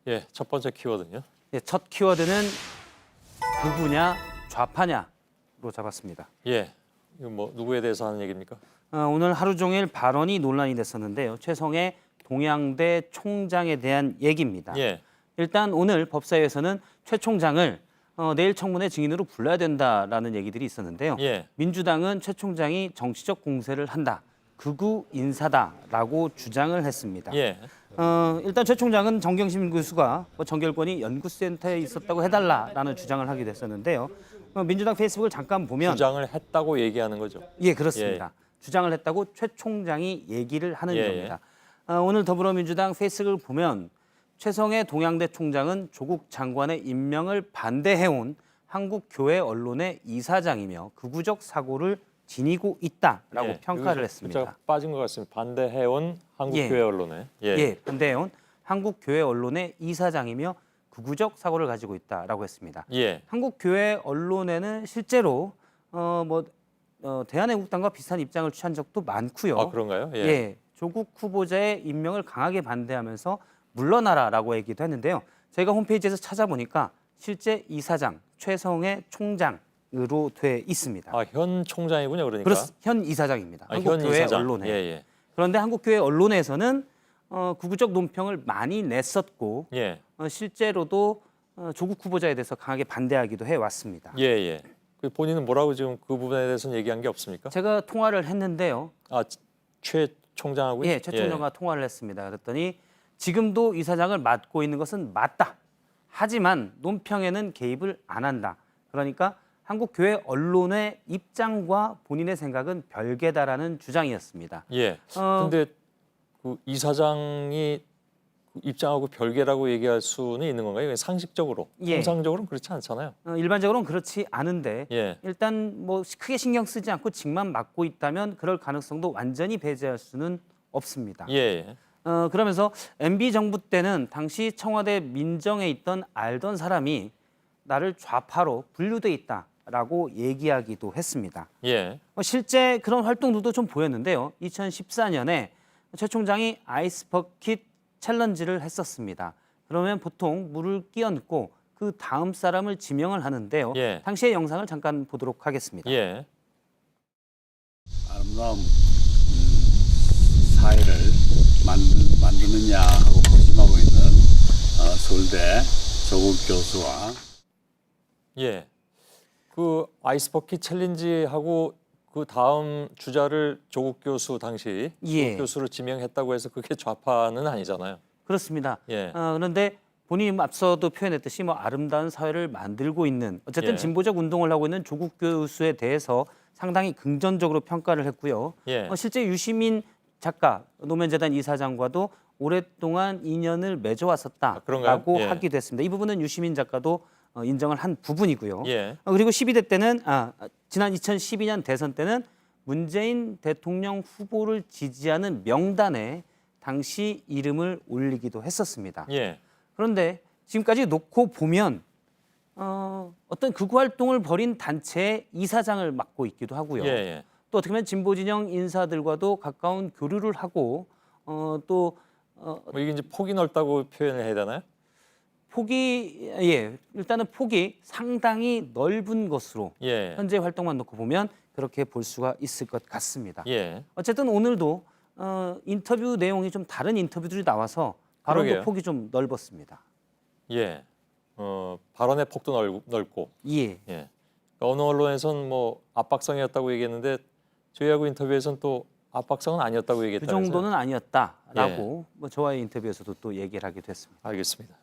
예, 첫 번째 키워드는요. 예, 첫 키워드는 극우냐 좌파냐로 잡았습니다. 예, 이거 뭐 누구에 대해서 하는 얘기입니까? 오늘 하루 종일 발언이 논란이 됐었는데요. 최성해 동양대 총장에 대한 얘기입니다. 예, 일단 오늘 법사위에서는 최 총장을 내일 청문회 증인으로 불러야 된다라는 얘기들이 있었는데요. 예, 민주당은 최 총장이 정치적 공세를 한다, 극우 인사다라고 주장을 했습니다. 예, 일단 최 총장은 정경심 교수가 정결권이 연구센터에 있었다고 해달라라는 주장을 하기도 했었는데요. 민주당 페이스북을 잠깐 보면 주장을 했다고 얘기하는 거죠. 예, 그렇습니다. 주장을 했다고 최 총장이 얘기를 하는 예, 겁니다. 오늘 더불어민주당 페이스북을 보면 최성해 동양대 총장은 조국 장관의 임명을 반대해온 한국교회 언론의 이사장이며 극우적 사고를 지니고 있다라고 예, 평가를 여기서 했습니다. 숫자가 빠진 것 같습니다. 반대해온 한국교회 언론에. 예, 반대해온 한국교회 언론의 이사장이며 극우적 사고를 가지고 있다라고 했습니다. 예, 한국교회 언론에는 실제로 대한애국당과 비슷한 입장을 취한 적도 많고요. 아 그런가요? 예, 예, 조국 후보자의 임명을 강하게 반대하면서 물러나라라고 얘기도 했는데요. 저희가 홈페이지에서 찾아보니까 실제 이사장 최성해 총장으로 돼 있습니다. 아 현 총장이군요, 그러니까. 현 이사장입니다. 아, 현 한국교회 이사장. 언론에. 예, 예, 그런데 한국교회 언론에서는 극우적 논평을 많이 냈었고 예, 실제로도 조국 후보자에 대해서 강하게 반대하기도 해왔습니다. 예, 예. 그 본인은 뭐라고 지금 그 부분에 대해서는 얘기한 게 없습니까? 제가 통화를 했는데요. 아 최 총장하고요? 예, 최 총장과 통화를 했습니다. 그랬더니 지금도 이사장을 맡고 있는 것은 맞다. 하지만 논평에는 개입을 안 한다. 그러니까 한국교회 언론의 입장과 본인의 생각은 별개다라는 주장이었습니다. 예. 근데 그 이사장이 그 입장하고 별개라고 얘기할 수는 있는 건가요? 이게 상식적으로, 예. 통상적으로는 그렇지 않잖아요. 일반적으로는 그렇지 않은데 예, 일단 뭐 크게 신경 쓰지 않고 직만 맡고 있다면 그럴 가능성도 완전히 배제할 수는 없습니다. 예, 예. 그러면서 MB 정부 때는 당시 청와대 민정에 있던 알던 사람이 나를 좌파로 분류돼 있다라고 얘기하기도 했습니다. 예, 실제 그런 활동들도 좀 보였는데요. 2014년에 최 총장이 아이스 버킷 챌린지를 했었습니다. 그러면 보통 물을 끼얹고 그 다음 사람을 지명을 하는데요. 예. 당시의 영상을 잠깐 보도록 하겠습니다. 예, 아름다운 사회를 만드느냐 하고 고심하고 있는 서울대 조국 교수와 예. 그 아이스버킷 챌린지하고 그 다음 주자를 조국 교수 당시 예. 조국 교수를 지명했다고 해서 그게 좌파는 아니잖아요. 그렇습니다. 예. 그런데 본인이 앞서도 표현했듯이 뭐 아름다운 사회를 만들고 있는 어쨌든 예. 진보적 운동을 하고 있는 조국 교수에 대해서 상당히 긍정적으로 평가를 했고요. 예. 실제 유시민 작가 노면재단 이사장과도 오랫동안 인연을 맺어왔었다라고 그런가요? 예. 하기도 했습니다. 이 부분은 유시민 작가도 인정을 한 부분이고요. 예. 그리고 12대 때는 지난 2012년 대선 때는 문재인 대통령 후보를 지지하는 명단에 당시 이름을 올리기도 했었습니다. 예. 그런데 지금까지 놓고 보면 어떤 극우 활동을 벌인 단체의 이사장을 맡고 있기도 하고요. 예. 예. 또 어떻게 보면 진보 진영 인사들과도 가까운 교류를 하고 또 뭐 이게 이제 폭이 넓다고 표현을 해야 되나요? 일단은 폭이 상당히 넓은 것으로 예. 현재 활동만 놓고 보면 그렇게 볼 수가 있을 것 같습니다. 예. 어쨌든 오늘도 인터뷰 내용이 좀 다른 인터뷰들이 나와서 발언도 그러게요. 폭이 좀 넓었습니다. 예. 발언의 폭도 넓고. 예. 예. 그러니까 어느 언론에서는 뭐 압박성이었다고 얘기했는데 저희하고 인터뷰에서는 또 압박성은 아니었다고 그 얘기했다면서요? 정도는 아니었다라고 뭐 저와의 인터뷰에서도 또 얘기를 하기도 했습니다. 알겠습니다.